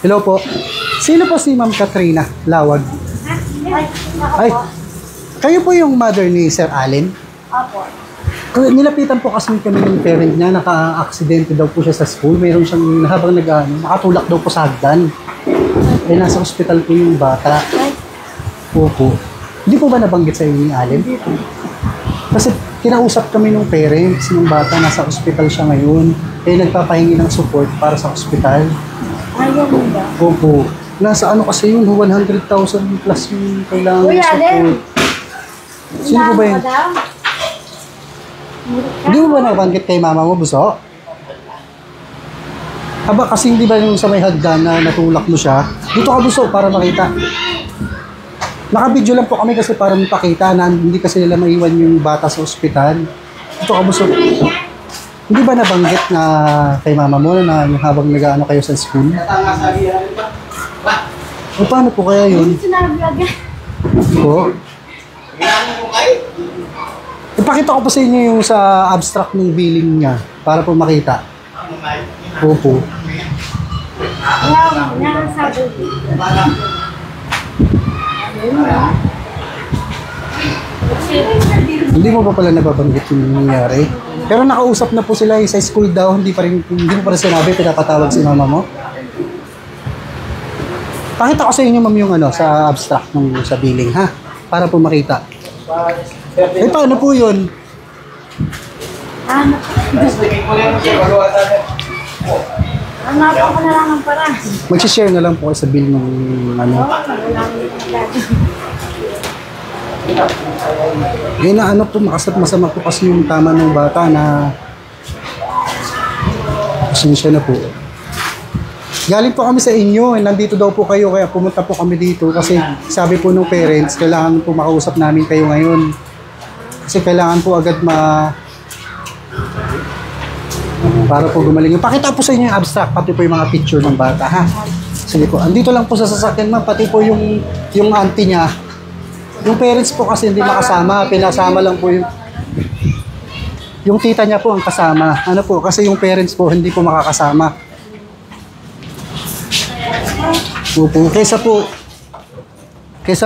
Hello po. Sino po si Ma'am Katrina Lawag? Ay, kayo po yung mother ni Sir Allen? Opo. Nilapitan po kasi kami ng parent niya, naka-aksidente daw po siya sa school. Mayroon siyang habang nakatulak daw po sa hagdan. Eh, nasa ospital po yung bata. Opo. Hindi po ba nabanggit sa inyo ni Allen? Kasi kinausap kami ng parents ng bata, nasa ospital siya ngayon. Eh, nagpapahingi ng support para sa ospital. Ayaw mo ba? Opo. Nasa ano kasi yun, 100,000 plus yung kailangan ng support. Sino po ba yun? Hindi mo ba nabanggit kay mama mo, Buso? Aba, kasi hindi ba yung sa may hagdan na natulak mo siya? Dito ka, Buso, para makita. Naka-video lang po kami kasi para mapakita na hindi kasi nila maiwan yung bata sa ospital. Dito ka, Buso. Hindi ba nabanggit na kay mama mo na yung habang nag-ano kayo sa school? O paano po kaya yun? Po? Ipakita ko pa sa inyo yung sa abstract ng billing niya para po makita. Opo. Hindi mo pa pala nababanggit yung nangyari. Pero nakausap na po sila sa school daw, hindi mo pa rin sinabi, pinapatawag si mama mo. Pakita ko sa inyo, ma'am, yung ano, sa abstract ng sa billing, ha? Para po makita. Eh, paano po yun? Hanapan ko na lang ang para. Mag-share na lang po sa bill ng ano. Eh na ano po, masama po kasi yung tama ng bata na pasensya na po. Galing po kami sa inyo, nandito daw po kayo kaya pumunta po kami dito kasi sabi po ng parents, kailangan po makausap namin kayo ngayon. Kasi kailangan po agad para po gumaling. Pakita po sa inyo yung abstract, pati po yung mga picture ng bata, ha? Sige po, andito lang po sa sasakyan, ma'am, pati po yung auntie niya. Yung parents po kasi hindi makasama, pinasama lang po yung tita niya po ang kasama. Ano po, kasi yung parents po hindi po makakasama. Opo, kaysa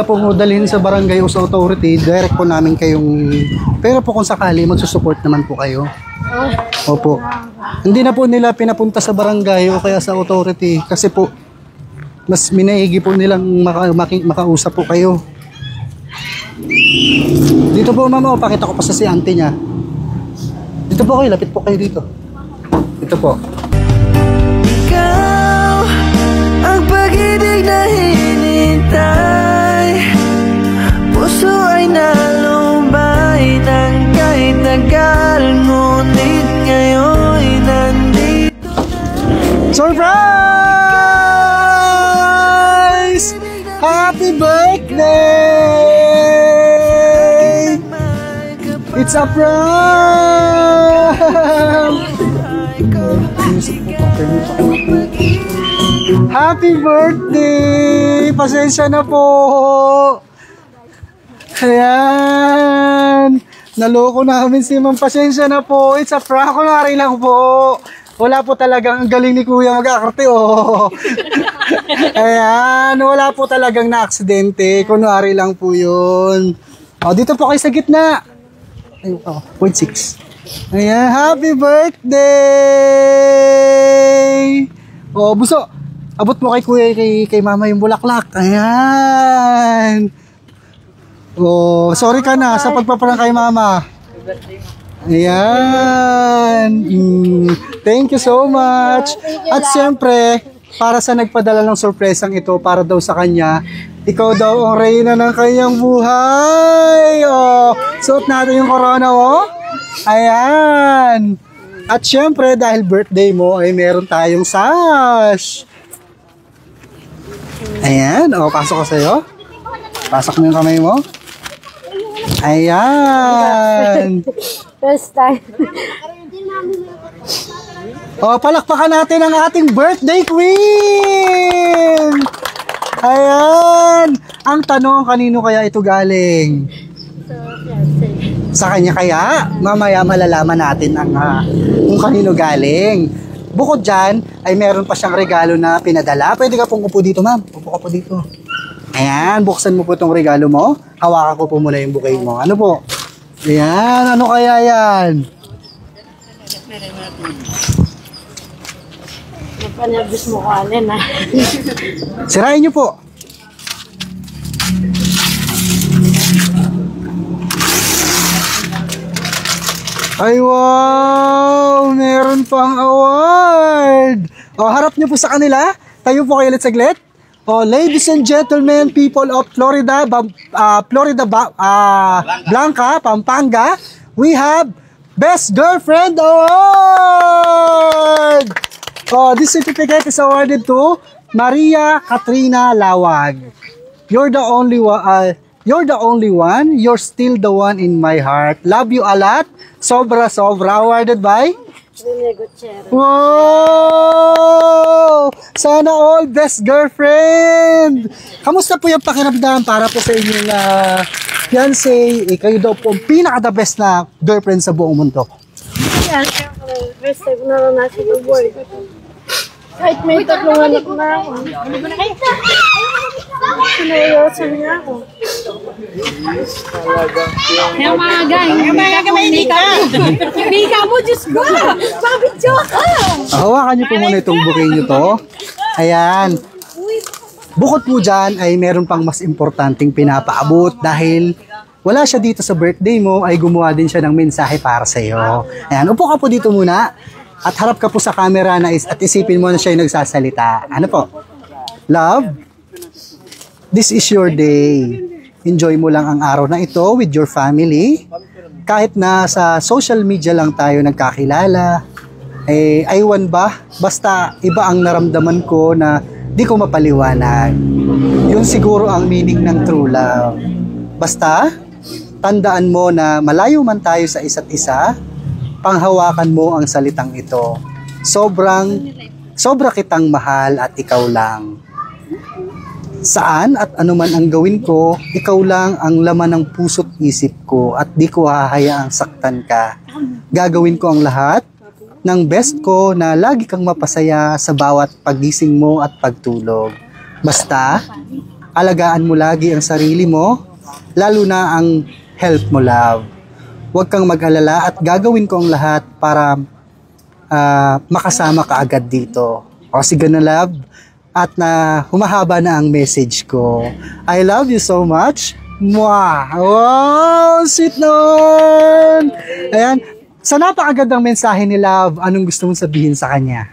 po mo dalhin sa barangay o sa authority, direct po namin kayong, pero po kung sakali, magsusupport naman po kayo. Opo. Hindi na po nila pinapunta sa barangay o kaya sa authority kasi po, mas minaigi po nilang makausap po kayo. Dito po, ma'am, pakita ko pa sa si auntie niya. Dito po kayo, lapit po kayo dito. Dito po. Ikaw ang pag-ibig na hinintay, puso ay nalubay ng kahit tagal, ngunit ngayon nandito na. Surprise! Happy birthday! It's a prank! Happy birthday! Pasensya na po! Ayan! Naloko namin si Ma'am. Pasensya na po. It's a prank. Kunwari lang po. Wala po talagang, ang galing ni Kuya mag-akarte, oh. Ayan, wala po talagang na-aksidente. Kunwari lang po yun. O, dito po kayo sa gitna. Ay, 0.6. Ayan, happy birthday! O, Buso, abot mo kay Kuya, kay Mama yung bulaklak. Ayan. O, sorry ka na sa pagpaparang kay Mama. Ayan. Thank you so much. At siyempre, para sa nagpadala ng sorpresang ito, para daw sa kanya, ikaw daw ang reyna ng kanyang buhay. Oh, suot natin yung corona mo. Ayan. At siyempre, dahil birthday mo, ay meron tayong sash. Ayan. O, pasok ko sa'yo. Pasok mo yung kamay mo. Ayan. First time. O, palakpakan natin ang ating birthday queen! Ayan! Ang tanong, kanino kaya ito galing? Sa kanya kaya? Mamaya malalaman natin ang kung kanino galing. bukod dyan, ay meron pa siyang regalo na pinadala. Pwede ka pong upo dito, ma'am. Upo ka po dito. Ayan, buksan mo po itong regalo mo. Hawakan ko po muna yung bouquet mo. Ano po? Ayan, ano kaya yan? Napanabis mo ko, Alin, ha? Sirain niyo po. Ay, wow! Meron pang award! O, harap niyo po sa kanila. Tayo po kayo ulit saglit. O, ladies and gentlemen, people of Florida, Blanca, Pampanga, we have Best Girlfriend Award! Oh, this certificate is awarded to Maria Katrina Lawag. You're the only one. You're still the one in my heart. Love you a lot. Sobra. Awarded by? Rene Gutierrez. Wow! Sana all best girlfriend! Kamusta po yung pakiramdam para po sa inyong fiancé? Kayo daw po ang pinaka-the best na girlfriend sa buong mundo. Yan, siyempre, first time na lang nasa work. Kahit may tatlong anak na ako. Sinuyosan niya ako. Yung mga gang, may ka mo, Diyos ko! Bakit joke ka? Hawakan niyo po muna itong bouquet niyo to. Ayan. Bukod po dyan ay meron pang mas importanteng pinapaabot dahil wala siya dito sa birthday mo ay gumawa din siya ng mensahe para sa iyo. Ayan, upo ka po dito muna at harap ka po sa camera na at isipin mo na siya yung nagsasalita. Ano po? Love, this is your day. Enjoy mo lang ang araw na ito with your family. Kahit na sa social media lang tayo nagkakilala, aywan ba? Basta iba ang naramdaman ko na di ko mapaliwanag. Yun siguro ang meaning ng true love. Basta, tandaan mo na malayo man tayo sa isa't isa, panghawakan mo ang salitang ito. Sobra kitang mahal at ikaw lang. Saan at anuman ang gawin ko, ikaw lang ang laman ng puso't isip ko at di ko hahayaang saktan ka. Gagawin ko ang lahat ng best ko na lagi kang mapasaya sa bawat pagising mo at pagtulog. Basta, alagaan mo lagi ang sarili mo, lalo na ang health mo, love. Huwag kang mag-alala at gagawin ko ang lahat para makasama ka agad dito. O sige na, love. At na humahaba na ang message ko. I love you so much. Mwah! Wow! Sweet nun! Ayan. Sa napakagandang mensahe ni Love, anong gusto mong sabihin sa kanya?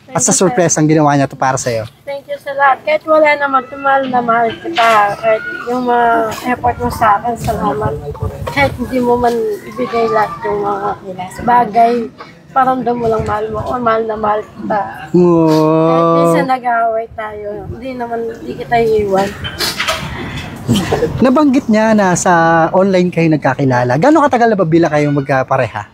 At sa surprise ang ginawa niya to para sa'yo. Thank you sa lahat. Kahit wala naman, mahal na mahal kita. Kahit yung mga effort mo sa akin, salamat. Kahit hindi mo man ibigay lahat yung mga bagay, paramdam mo lang mahal mo o mahal na mahal kita. Wow! Kahit minsan nag-aaway tayo, hindi kita iiwan. Nabanggit niya na sa online kayo nagkakilala. Gano'ng katagal na ba bila kayo magkapareha?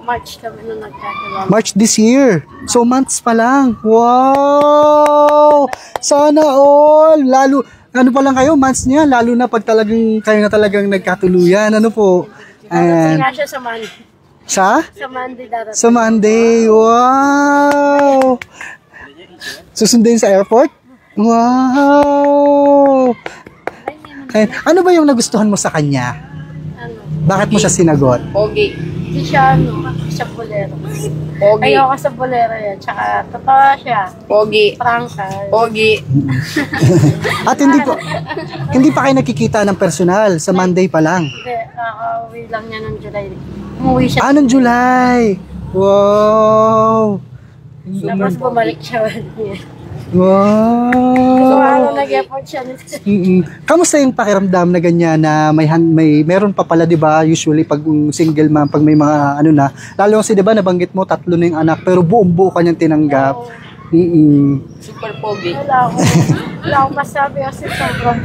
March kami nung nagkakilala. March this year. So months pa lang. Wow! Sana all. Lalo, ano pa lang kayo, months niya. Lalo na pag talagang, kayo na talagang nagkatuluyan. Ano po? Darating nga siya sa Monday. Sa? Sa Monday darating. Sa Monday. Wow! Susundin sa airport? Wow! Ayun. Ano ba yung nagustuhan mo sa kanya? Ano? Bakit mo siya sinagot? Pogi. Hindi siya siya bolero. Pogi. Ayoko sa bolero yan. Tsaka totoo siya. Pogi. Prangka. Pogi. At hindi pa kayo nakikita ng personal sa Monday pa lang. Hindi, kakauwi lang niya ng July. Umuwi siya. Anong July? Wow! Tapos bumalik siya ulit niya. So, Wow! nag-effort siya nito. Kamusta yung pakiramdam na ganyan na meron pa pala, 'di ba? Usually pag single man, pag may mga ano na, lalo kasi 'di ba nabanggit mo 3 na yung anak pero buong-buo kanyang tinanggap. Super pogi. Wala akong masabi kasi sobrang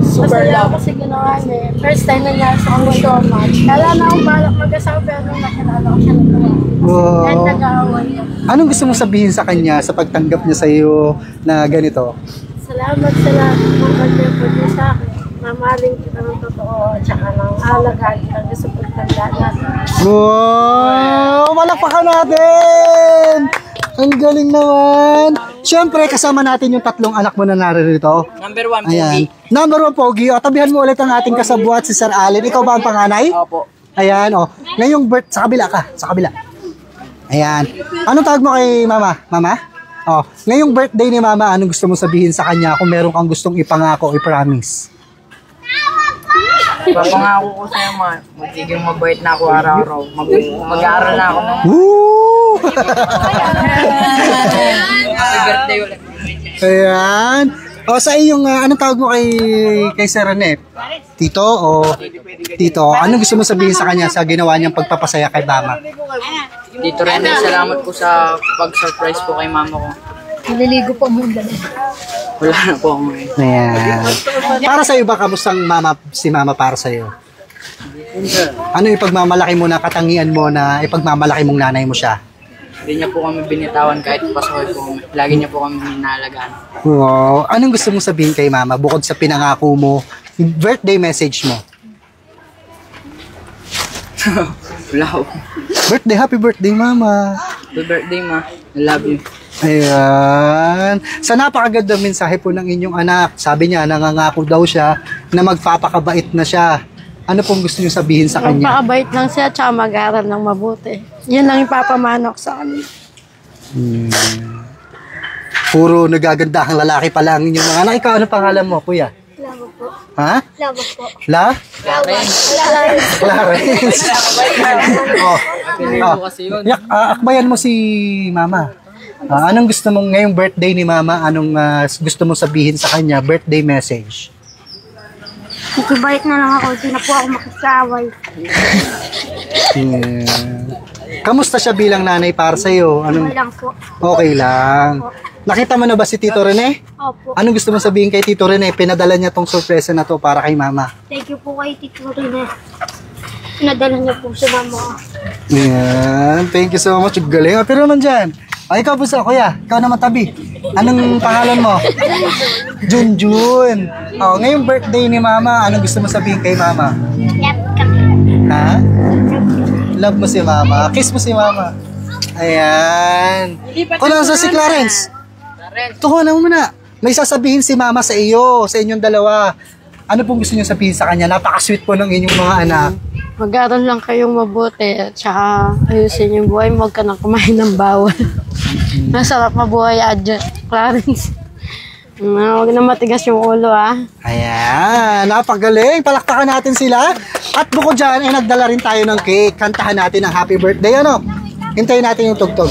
Super masaya love. kasi ginawa niya. First time na niya sa kami so much. Kala na akong balak mag-asawa pero nung nakilala ko siya nagawa. Wow. Kahit nag-aaway niya. Anong gusto mong sabihin sa kanya sa pagtanggap niya sa iyo na ganito? Salamat sa lahat ng pag-effort niya sa akin. mamahalin kita ng totoo at saka ng alagaan kita sa pagtanda natin. Wow! Malakpakan natin! Ang galing naman! Siyempre, kasama natin yung tatlong anak mo na naririto. Number 1, Pogi. Ayan. Number 1, Pogi. O, tabihan mo ulit ang ating kasabuat, si Sir Allen. Ikaw ba ang panganay? Opo. Ayan, o. Ngayong sa kabila ka. Sa kabila. Ayan. Anong tawag mo kay Mama? Mama? O. Ngayong birthday ni Mama, anong gusto mo sabihin sa kanya kung meron kang gustong ipangako o i-promise? Papangako ko sa'yo, magiging mabait na ako araw-araw. Mag-aaral na ako. Woo! Happy birthday ulit. Ayan. O, sa iyong, anong tawag mo kay Sir Rene? Tito o Tito? Anong gusto mo sabihin sa kanya sa ginawa niyang pagpapasaya kay Mama? Tito Rene, salamat po sa pag-surprise po kay mama ko. Naliligo pa muna. Wala na po ako ngayon. Ayan. Para sa iyo ba, kamustang si Mama para sa iyo? Ano ipagmamalaki mo na katangian mo na ipagmamalaki mong nanay mo siya? Hindi niya po kami binitawan kahit pasaway po kami. Lagi niya po kami minalagaan. Wow. Anong gusto mong sabihin kay Mama bukod sa pinangako mo, birthday message mo? Wala po. Happy birthday, Mama. Happy birthday, ma. I love you. Ayan. Sa napakaganda mensahe po ng inyong anak, sabi niya, nangangako daw siya na magpapakabait na siya. Ano pong gusto niyo sabihin sa kanya? Magpakabait lang siya at mag-aaral ng mabuti. Yan lang yung papamanok sa kanya. Puro nagagandahang lalaki pa lang inyong mga anak. Ikaw, ano pangalan mo, kuya? Lama po. Ha? Lama po. Clarence. Akbayan mo si Mama. Anong gusto mong ngayong birthday ni Mama? Anong gusto mong sabihin sa kanya? Birthday message. Makibait na lang ako. Hindi na po ako makisaway. Kamusta siya bilang nanay para sa iyo? Okay lang po. Okay lang. Nakita mo na ba si Tito Rene? Opo. Anong gusto mong sabihin kay Tito Rene? Pinadala niya tong sorpresa na to para kay Mama. Thank you po kay Tito Rene. Pinadala niya po si Mama. Yan. Thank you so much. Galing. Pero naman dyan. Ay, ikaw po sa kuya. Ikaw naman tabi. Anong pangalan mo? Junjun. Oh, ngayong birthday ni Mama, anong gusto mo sabihin kay Mama? Love ka. Ha? Love mo si Mama. Kiss mo si Mama. Ayan. Kung nasa si Clarence. Tuho na muna. May sasabihin si Mama sa iyo, sa inyong dalawa. Ano pong gusto niyo sabihin sa kanya? Napaka-sweet po ng inyong mga anak. Mag-aaral lang kayong mabuti at saka ayusin yung buhay mo. Huwag ka nang kumain ng bawal. Masarap mabuhay, Adjo. Clarence. Huwag na matigas yung ulo, ah. Ayan, napagaling. Palakpakan natin sila. At bukod dyan, ay nagdala rin tayo ng cake. Kantahan natin ang happy birthday, ano? Hintayin natin yung tugtog.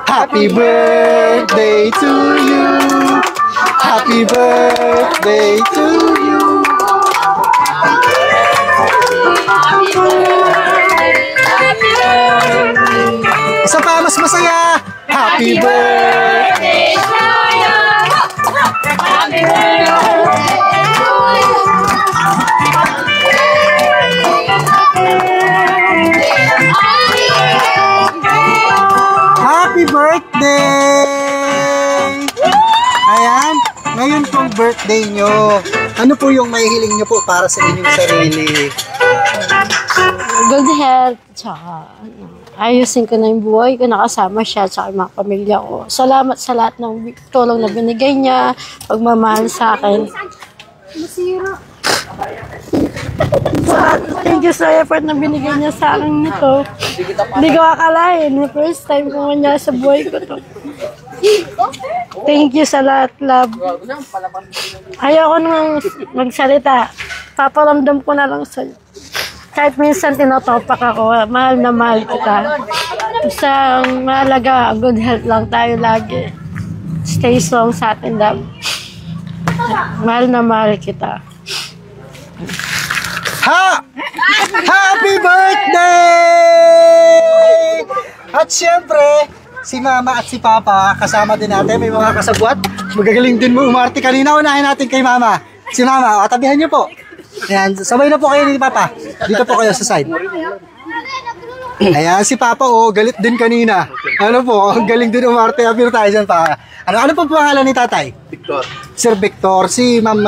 Happy birthday to you. Happy birthday to you. Isa pa, mas masaya. Happy birthday to you. Happy birthday to you. Happy birthday! Ayan, ngayon pong birthday nyo. Ano po yung mahihiling nyo po para sa inyong sarili? Good health. Tsaka, ayusin ko na yung buhay ko. Nakasama siya tsaka yung mga pamilya ko. Salamat sa lahat ng tulong na binigay niya. Pagmamahal sa akin. Thank you sa effort na binigay niya sa akin nito. Hindi ko akalain. First time ko niya sa buhay ko to. Thank you sa lahat, love. Ayoko nang magsalita. Paparamdam ko na lang sa'yo. Kahit minsan tinotopak ako, mahal na mahal kita. Isang mahalaga, good health lang tayo lagi. Stay strong sa atin, love. Mahal na mahal kita. Happy birthday! At syempre, si Mama at si Papa, kasama din natin, may mga kasabwat. Magagaling din mo umarte kanina. Unahin natin kay Mama. Si Mama, tabihan niyo po. Ayan, sabay na po kayo ni Papa. Dito po kayo sa side. Ayan, si Papa, galit din kanina. Ano po, ang galing din umarte. Appear tayo dyan pa. Ano po pangalan ni tatay? Victor. Sir Victor. Si Ma'am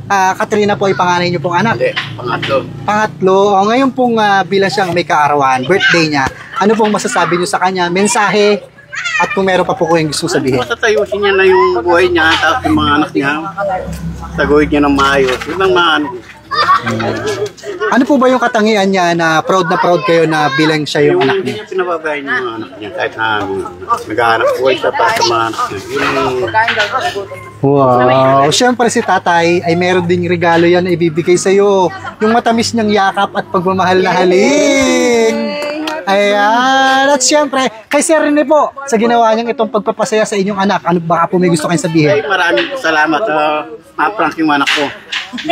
Katrina po ay panganay niyo pong anak. Hindi, pangatlo. Pangatlo. O, ngayon pong bilang siyang may kaarawan, birthday niya. Ano pong masasabi niyo sa kanya? Mensahe? At kung meron pa po kayong gusto sabihin. Matatayusin niya na yung buhay niya, tapos yung mga anak niya, taguhin niya ng maayos. Yun ang mga ano. Ano po ba yung katangian niya na proud kayo na bilang siya yung anak Hindi niya? niya pinababayan yung mga anak niya, kahit na nag-aanap buhay siya para sa mga anak niya. Yun ang Wow! Siyempre si tatay ay meron ding regalo yan na ibibigay sa'yo. Yung matamis niyang yakap at pagmamahal na halik. Ayan! At siyempre, kay Sir Rene po, sa ginawa niyang itong pagpapasaya sa inyong anak, ano baka po may gusto kayong sabihin? ay maraming salamat sa ma-prank yung anak ko.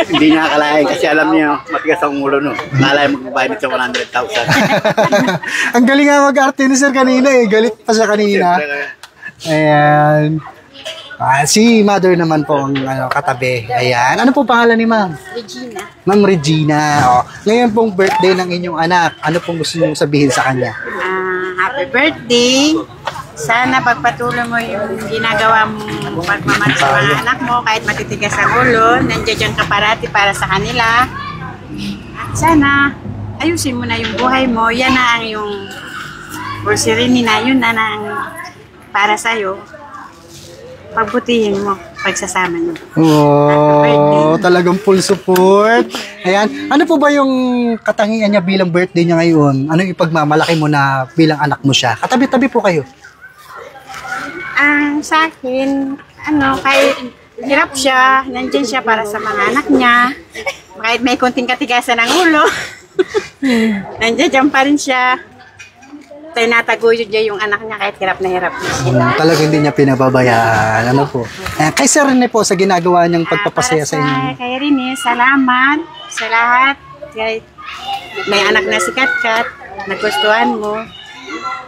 Hindi niya akalain kasi alam niya matigas ang ulo no. Akalain magbabayad nito 100,000. Ang galing nga mag-arte ni Sir kanina eh. Galit pa siya kanina. Ayan. Si mother naman po ang katabi. Ayan. Ano po pangalan ni ma'am? Regina. Ma'am Regina. O, ngayon pong birthday ng inyong anak. Ano pong gusto niyo sabihin sa kanya? Happy birthday! Sana pagpatuloy mo yung ginagawa mong pagmamahal sa mga anak mo kahit matitigas ang ulo, nandiyan ka parati para sa kanila. At sana ayusin mo na yung buhay mo. Yan na ang yung pulsirini na yun na ang para sa'yo. Pagbutihin mo pagsasama niyo. Oh, talagang full support. Ayan. Ano po ba yung katangian niya bilang birthday niya ngayon? Ano yung ipagmamalaki mo na bilang anak mo siya? Katabi-tabi po kayo. Sa akin, kahit hirap siya, nandiyan siya para sa mga anak niya. Kahit may konting katigasan ng ulo, nandiyan pa rin siya. Tinataguyod niya yung anak niya kahit hirap na hirap na siya. Talagang hindi niya pinababayaan. Ano po? Kay Sir Rene po sa ginagawa niyang pagpapasaya sa inyo. Kay Rene, salamat sa lahat. Kahit may anak na si Katkat, nagustuhan mo,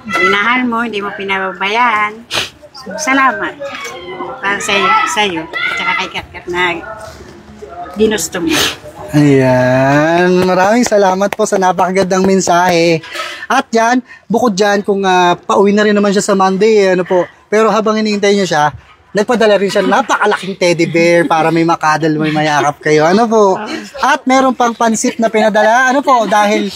minahal mo, hindi mo pinababayaan. So, salamat para sa iyo at saka kay Katkat na ginusto mo. Ayan. Maraming salamat po sa napakagandang mensahe. At yan, bukod dyan, kung pauwi na rin naman siya sa Monday, ano po, pero habang hinihintay niya siya, nagpadala rin siya ng napakalaking teddy bear para may makadal, may mayakap kayo. Ano po? At meron pang pansit na pinadala. Ano po? Dahil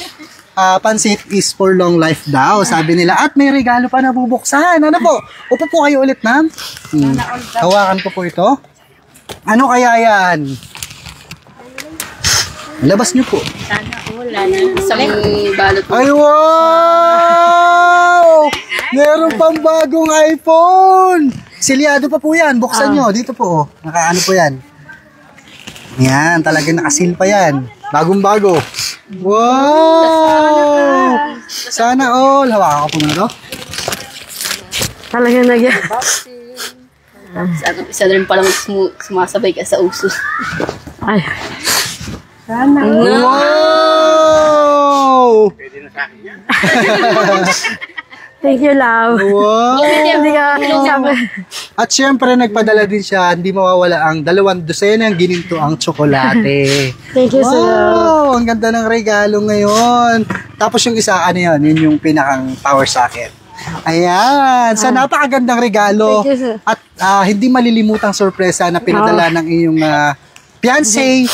pansit is for long life daw, sabi nila. At may regalo pa na bubuksan. Ano po? Upo po kayo ulit, ma'am. Hawakan ko po ito. Ano kaya yan? Labas niyo po. Isang balot. Ay, wow! Meron pang bagong iPhone! Silyado pa po yan. Buksan nyo. Dito po. Nakaano po yan. Yan. Talagang nakasil pa yan. Bagong-bago. Wow! Sana all. Hawakan ko po na to. Talagang nagyan. Isa rin palang sumasabay ka sa uso. Ay. Sana. Wow! Pwede na sa akin yan. Thank you, love. Wow! Hindi ka sabi. At syempre, nagpadala din siya, hindi mawawala ang 2 dosenang gininto ang tsokolate. Thank you, sir. Wow! Ang ganda ng regalo ngayon. Tapos yung isa, ano yun? Yun yung pinakang power socket. Ayan. Sa napakagandang regalo. Thank you, sir. At hindi malilimutang sorpresa na pinadala ng iyong fiancé.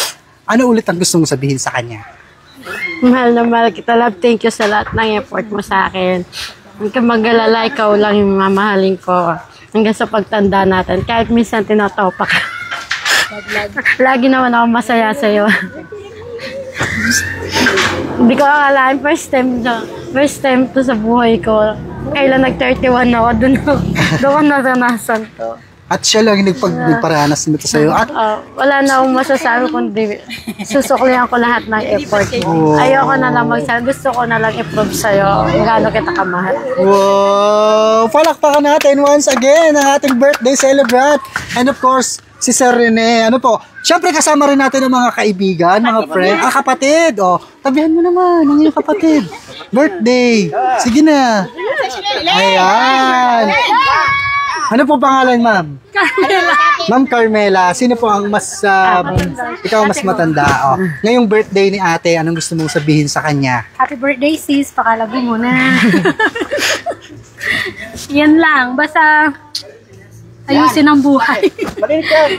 Ano ulit ang gusto mong sabihin sa kanya? Mahal na mahal kita, love. Thank you sa lahat ng effort mo sa akin. Huwag ka mag-alala, ikaw lang yung mamahalin ko. Hanggang sa pagtanda natin. Kahit minsan tinatawa pa ka. Lagi naman ako masaya sa'yo. Hindi ko akalain, first time to sa buhay ko. Kailan nag-31 ako, doon ko naranasan to. At siya lang yung nagparanas nito sa'yo. At Wala na akong masasabi kundi susuklihan ko lahat ng effort mo. Ayoko na lang magsabi. Gusto ko na lang i-prove sa'yo kung gaano kita kamahal. wow! Palakpakan natin once again ang ating birthday celebrant. And of course, si Sir Rene. Ano po? Siyempre kasama rin natin ang mga kaibigan, mga friend. Kapatid. O, tabihan mo naman ang iyong kapatid. Birthday. Sige na. Ayan. Ano po pangalan, ma'am? Carmela. Ma'am Carmela, sino po ang mas, ikaw mas matanda? O, ngayong birthday ni ate, anong gusto mong sabihin sa kanya? Happy birthday, sis. Pakalabi mo na. Yan lang. Basta ayusin ang buhay. Malinis yan.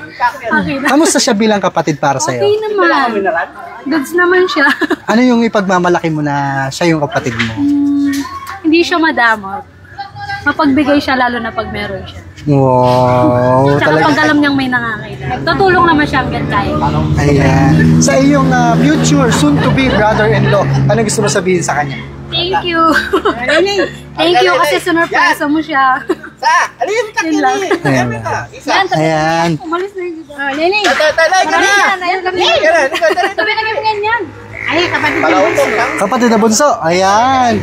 Okay na. Kamusta siya bilang kapatid para Okay sa'yo? naman. Goods naman siya. Ano yung ipagmamalaki mo na siya yung kapatid mo? Hindi siya madamot. Mapagbigay siya lalo na pag meron siya. Wow, Tsaka pag talaga. alam niyang may nangangailangan. Tutulong naman siya hanggang kaya. Ayan. Sa iyong future, soon-to-be brother-in-law, ano gusto mo sabihin sa kanya? Thank you. Thank you kasi sunurpresa mo siya. Alin ka Yun lang. Ayan. Yan, tabi Ayan. umalis na yun. Nini, Talay ka na! Tabi na kami ganyan. ay, kapatid. Palautong lang. Kapatid na bunso. Ayan.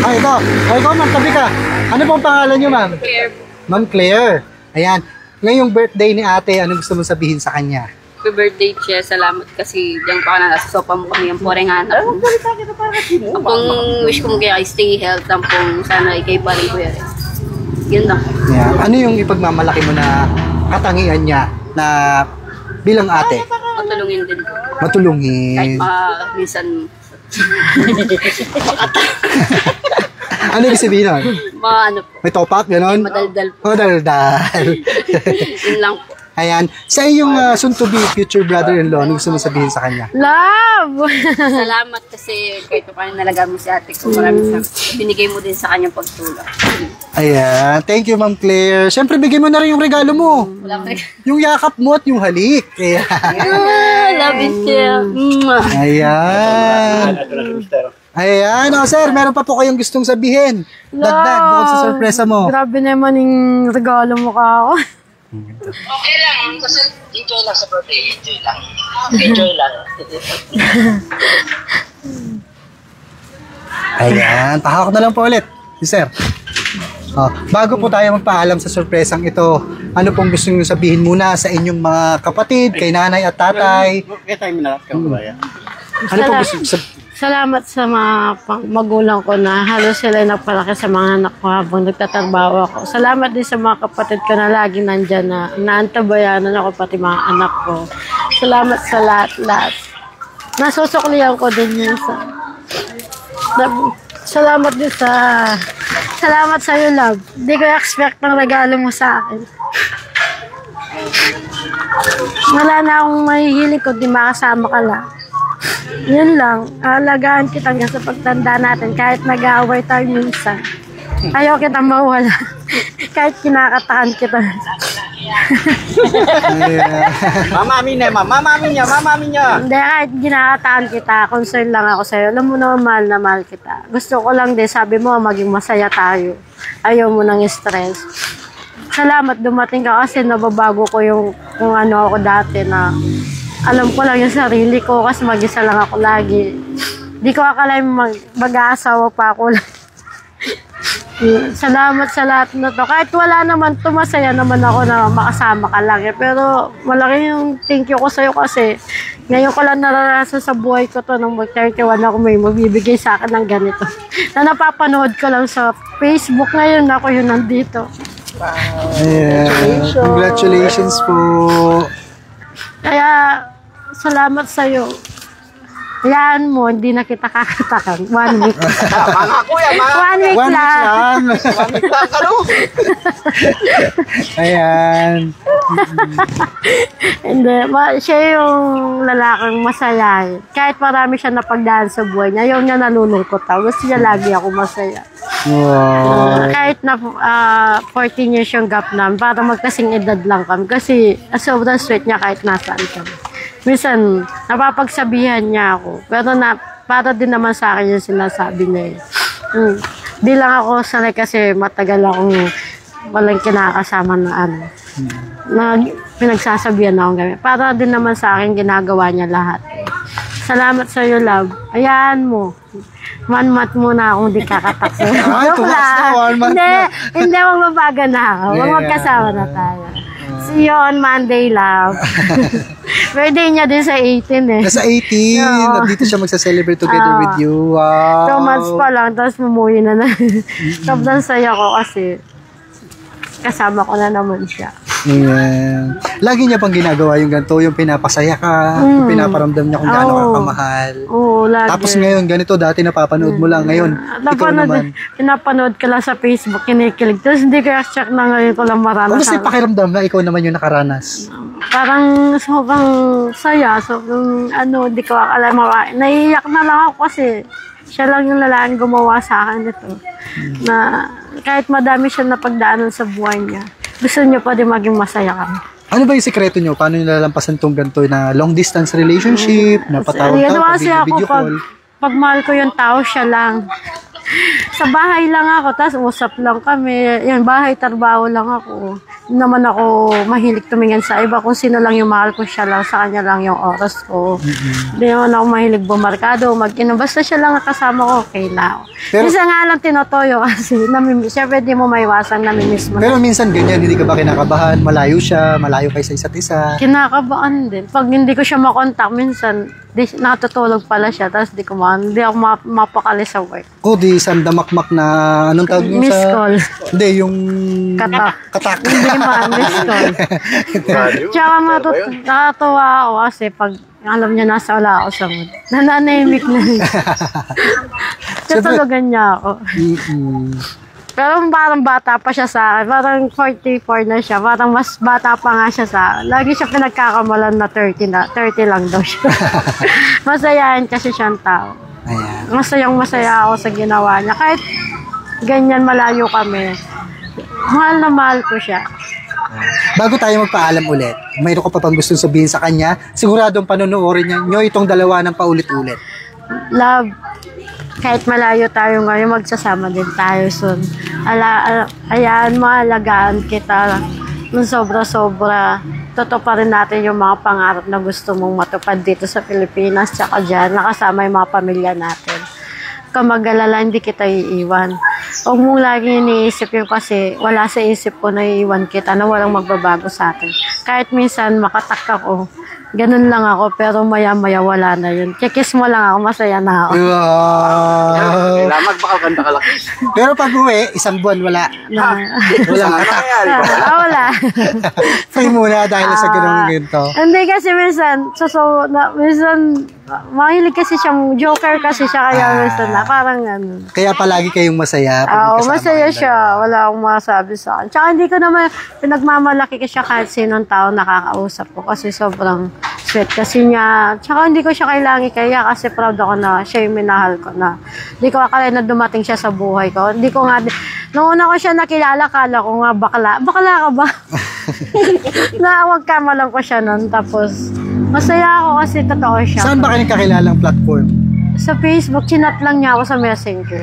Ay, ito. Ay, ikaw, ma'am, tabi ka. Ano pong pangalan niyo, ma'am? Claire. Ma'am Claire. Ayan. Ngayong birthday ni ate, ano gusto mo sabihin sa kanya? Happy birthday, Che. Salamat kasi diyan pa ka na nasa sopa mo kami yung poreng anak mo. Kung wish ko mo kaya stay health lang pong sana ikay pa rin kuya. Yun lang. Ayan. Ano yung ipagmamalaki mo na katangian niya na bilang ate? Matulungin din ko. Kahit Matulungin. minsan Ano ibig sabihin nun? mga ano po, May topak, gano'n? madaldal po. Madaldal. Yun lang po. Ayan. Sa iyong soon-to-be future brother-in-law, ano gusto mo sabihin sa kanya? Love! Salamat kasi kahit pa paano nalagaan mo si ate ko. Maraming salamat. Binigay mo din sa kanyang pagtulong. Ayan. Thank you, Ma'am Claire. Siyempre, bigay mo na rin yung regalo mo. Wala ka. Yung yakap mo at yung halik. Ayan. Love it, Che. Ayan. Ayan. O, sir, meron pa po kayong gustong sabihin. Dagdag, bukod sa sorpresa mo. Grabe naman yung regalo mo ka ako. Okay lang, kasi enjoy lang sa birthday, enjoy lang. Enjoy lang. Ayan. Pahawak na lang po ulit. Si sir. Bago po tayo magpaalam sa sorpresang ito, ano pong gusto nyo sabihin muna sa inyong mga kapatid, kay nanay at tatay? Kaya tayo minalat kang kubaya. Ano pong gusto Salamat sa mga magulang ko na halos sila nagpalaki sa mga anak ko habang nagtatrabaho ako. Salamat din sa mga kapatid ko na lagi nandyan na naantabayanan ako pati mga anak ko. Salamat sa lahat-lahat. Nasusuklihan ko din yun sa... Salamat din sa... Salamat sa iyo, love. Hindi ko expect ng regalo mo sa akin. Wala na akong mahihiling ko, di makasama ka lang. Yun lang, alagaan kita hanggang sa pagtanda natin kahit nag-aaway tayo minsan. Ayaw kita mawala. Kahit kinakataan kita. Mamamin niya, mamamin niya. Hindi, kahit kinakataan kita, concern lang ako sa'yo. Alam mo naman, mahal na mahal kita. Gusto ko lang din, sabi mo, maging masaya tayo. Ayaw mo ng stress. Salamat dumating ka kasi nababago ko yung kung ano ako dati na alam ko lang yung sarili ko kasi mag-isa lang ako lagi. Di ko akalain mag-aasawa pa ako. Salamat sa lahat na to. Kahit wala naman to, masaya naman ako na makasama ka lang. Pero malaki yung thank you ko sa'yo kasi ngayon ko lang naranasan sa buhay ko to nung mag-31 ako may mabibigay sa akin ng ganito. Na napapanood ko lang sa Facebook ngayon ako yun nandito. Ayan. Congratulations po. Kaya salamat sa'yo. Yan mo, hindi na kita kakatakan. 1 week. Mga kuya, 1 week One lang. week lang. Ayan. Hindi, siya yung lalaking masaya. Kahit marami siya napagdaan sa buhay niya, yung niya nalulungkot ako. Gusto niya lagi ako masaya. Wow. Kahit na 14 years yung gap namin, para magkasing edad lang kami. Kasi sobrang sweet niya kahit nasaan kami. Minsan, napapagsabihan niya ako. Pero para din naman sa akin yung sinasabi niya. Di lang ako sanay kasi matagal akong walang kinakasama na ano. Na pinagsasabihan akong gawin. Para din naman sa akin, ginagawa niya lahat. Salamat sa iyo, love. Ayan mo. 1 month muna akong di kakatakso. Ay, tumas na, 1 month na. Hindi, magbabaga na ako. Magkasama na tayo. See you on Monday, love. Birthday niya din sa 18 eh. Nasa 18. Oo. Dito siya magsa-celebrate together with you. Wow. 2 months pa lang, tapos mumuwi na na. Sobrang saya ko kasi kasama ko na naman siya. Ayan. Lagi niya bang ginagawa yung ganito, yung pinapasaya ka, yung pinaparamdam niya kung gaano ka kamahal. Oo, lagi. Tapos ngayon, ganito, dati napapanood mo lang. Ngayon, ikaw naman. Pinapanood ka lang sa Facebook, kinikilig. Tapos hindi ko check na ngayon ko lang maranasan. Basta yung pakiramdam na ikaw naman yung nakaranas. Parang sobrang saya, sobrang hindi ko alam. Naiiyak na lang ako kasi siya lang yung lalaking gumawa sa akin ito. Na kahit madami siya napagdaanan sa buhay niya, gusto niya pa din maging masaya kami. Ano ba yung sekreto nyo? Paano nyo lalampasan itong ganito na long distance relationship, na patawag-tawag, video call? Pag mahal ko yung tao, siya lang. Sa bahay lang ako, tapos usap lang kami. Yan, bahay, trabaho lang ako. Hindi naman ako mahilig tumingin sa iba. Kung sino lang yung mahal ko, siya lang, sa kanya lang yung oras ko. Hindi naman ako mahilig bumarkado, mag-inom. Basta siya lang kasama ko, okay na ako. Pero, isa nga lang tinotoyo kasi, siyempre di mo maiwasan, namimiss mo. Pero minsan ganyan, hindi ka ba kinakabahan? Malayo siya, malayo kayo sa isa't isa? Kinakabahan din. Pag hindi ko siya makontak, minsan, natutulog pala siya, tapos hindi ako mapakali sa work. O, di sandamakmak na, anong tawag nyo sa... Miss call. Hindi, yung... Katak. Hindi man, miss call. Tsaka nakatuwa ako kasi pag alam niya nasa wala ako sa mood. Nananahimik na rin. Tutulugan niya ako. Pero parang bata pa siya sa akin. Parang 44 na siya. Parang mas bata pa nga siya sa akin. Lagi siya pinagkakamalan na 30 lang daw siya. Masayahin kasi siyang tao. Ayan. Masaya ako sa ginawa niya. Kahit ganyan malayo kami. Mahal na mahal ko siya. Bago tayo magpaalam ulit, mayroon ka pa bang gustong sabihin sa kanya? Siguradong panonoorin nyo itong dalawa ng paulit-ulit. Love, kahit malayo tayo ngayon, magsasama din tayo soon. Ayan, mahalagaan kita ng sobra-sobra. Totoo pa rin natin yung mga pangarap na gusto mong matupad dito sa Pilipinas. Tsaka dyan, nakasama yung mga pamilya natin. Mag-alala, hindi kita iiwan. Huwag mong lagi iniisip yun kasi wala sa isip ko na iiwan kita na walang magbabago sa atin. Kahit minsan makatak ako, ganun lang ako, pero maya-maya wala na yun. Kikis mo lang ako, masaya na ako. Wow! Kailangan makaganda ka lang. Pero pag uwi, isang buwan wala. Walang atak. Wala. Free muna dahil sa ganito. Hindi kasi minsan, minsan, mahilig kasi siyang joker kasi siya kaya minsan na parang ano. Kaya palagi kayong masaya. Oo, masaya siya. Wala akong masabi sa akin. Tsaka hindi ko naman pinagmamalaki ko siya kahit sinong tao nakakausap ko kasi sobrang sweet kasi niya. Tsaka hindi ko siya kailangan kaya kasi proud ako na siya yung minahal ko na. Hindi ko akala na dumating siya sa buhay ko. Hindi ko nga, noong una ko siya nakilala, kala ko nga bakla. Bakla ka ba? Nawag kamalang ko siya nun. Tapos, masaya ako kasi totoo siya. Saan ba kayo nagkakilalang platform? Sa Facebook, chinat lang niya ako sa Messenger.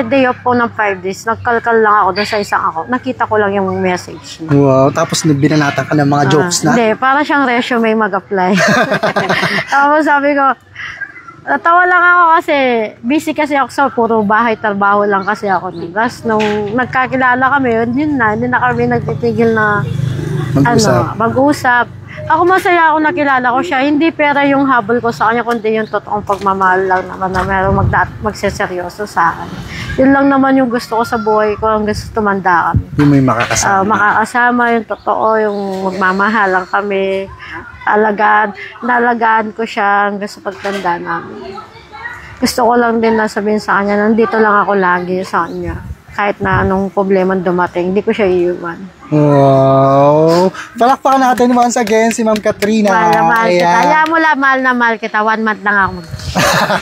Day off po ng 5 days. Nagkalkal lang ako doon sa isang ako. Nakita ko lang yung message niya. Wow, tapos binanatan ka ng mga jokes na? Hindi, para siyang resume mag-apply. Tapos sabi ko, natawa lang ako kasi busy kasi ako sa puro bahay, trabaho lang kasi ako. Tapos nung nagkakilala kami, yun na, hindi na kami nagtitigil na mag-usap. Ako masaya ako nakilala ko siya. Hindi pera yung habol ko sa kanya, kundi yung totoong pagmamahal lang naman na merong magseseryoso sa akin. Yun lang naman yung gusto ko sa buhay ko, ang gusto tumanda kami. Yung may makakasama. Makakasama, yung totoo, yung magmamahalan kami. Nalagaan ko siya hanggang sa pagtanda namin. Gusto ko lang din na sabihin sa kanya, nandito lang ako lagi sa kanya. Kahit na anong problema dumating, hindi ko siya iiwan. Wow! Palakpakan natin once again si Ma'am Katrina. Mahal na mahal kita. Kaya mo lang, mahal na mahal kita. 1 month lang ako.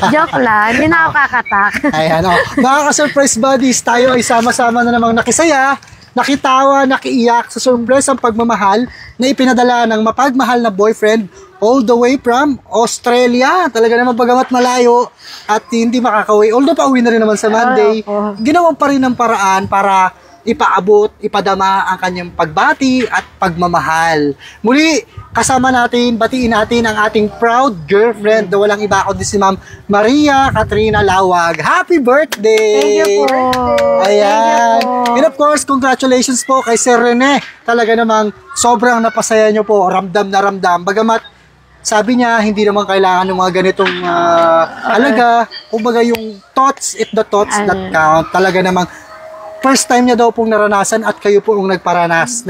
Joke lang, hindi na ako kakatak. Ayan, mga ka-surprise buddies, tayo ay sama-sama na namang nakisaya, nakitawa, nakiiyak sa surprise ang pagmamahal na ipinadala ng mapagmahal na boyfriend all the way from Australia. Talaga naman bagamat malayo at hindi makakauwi. Although pauwi na rin naman sa Monday, ginawan pa rin ng paraan para ipaabot, ipadama ang kanyang pagbati at pagmamahal. Muli, kasama natin, batiin natin ang ating proud girlfriend na walang iba kundi si Ma'am Maria Katrina Lawag. Happy birthday! Thank you po! Ayan! And of course, congratulations po kay Sir Rene. Talaga namang sobrang napasaya nyo po, ramdam na ramdam. Bagamat sabi niya, hindi naman kailangan ng mga ganitong halaga. Kumbaga yung thoughts, if the thoughts that count. Talaga namang First time niya daw pong naranasan at kayo po ang nagparanas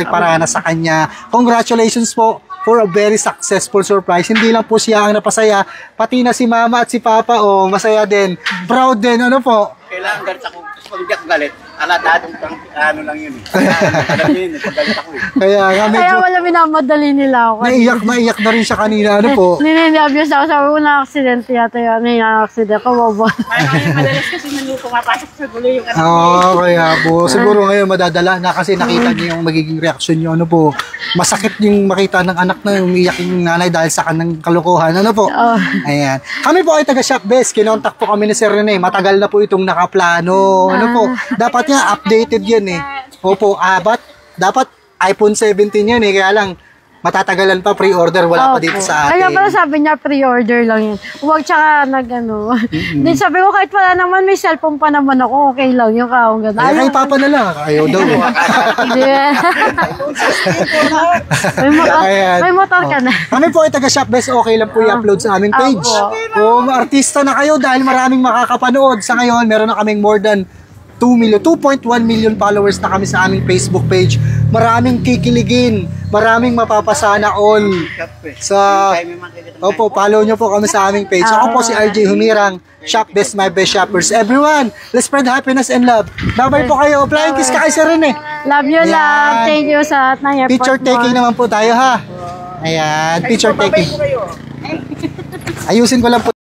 sa kanya. Congratulations po for a very successful surprise. Hindi lang po siya ang napasaya, pati na si Mama at si Papa, masaya din. Proud din, ano po? Kailangan galit ako. Tapos pag hindi ako galit, alatadong ano lang yun eh. Alam niyo yun, pag galit ako eh. Kaya nga Kaya medyo wala minamadali nila ako. maiyak na rin siya kanina, ano po? Nininiabiyos ako. Sabi ko na aksidente yata yun. May aksidente ko, wabon. Parang yung madalas kasi pumapasok sa gulo yung ano. Kaya po. Siguro ngayon madadala na kasi nakita niyo yung magiging reaksyon niyo. Ano po? Masakit yung makita ng anak na umiyak yung nanay dahil sa kanang kalokohan. Ano po? Ayan. Kami po ay taga Shop Best. Kinontak po kami ni Sir Rene. Matagal na po itong nakaplano. Ano po? Dapat nga updated yan eh. Opo. Dapat iPhone 17 yan eh. Kaya lang matatagalan pa pre-order. Wala pa dito sa atin. Kaya pala sabi niya pre-order lang yun. Huwag tsaka nag-ano. Then sabi ko kahit wala naman may cellphone pa naman ako. Okay lang yung kaong gano'n. Ay, kay Papa na lang. Ayaw daw. May motor ka na. Kami po ay taga Shop Best. Okay lang po i-upload sa aming page. Artista na kayo dahil maraming makakapanood. Sa ngayon, meron na kaming more than 2.1 million followers na kami sa aming Facebook page. Maraming kikiligin, maraming mapapasana all. Follow nyo po kami sa aming page. Ako po si RJ Humirang, Shop Best, my best shoppers. Everyone, let's spread happiness and love. Bye-bye po kayo. Flying kiss ka kay Sir Rene. Love you, love. Thank you sa airport. Picture taking naman po tayo ha. Ayan, picture taking. Ayusin ko lang po.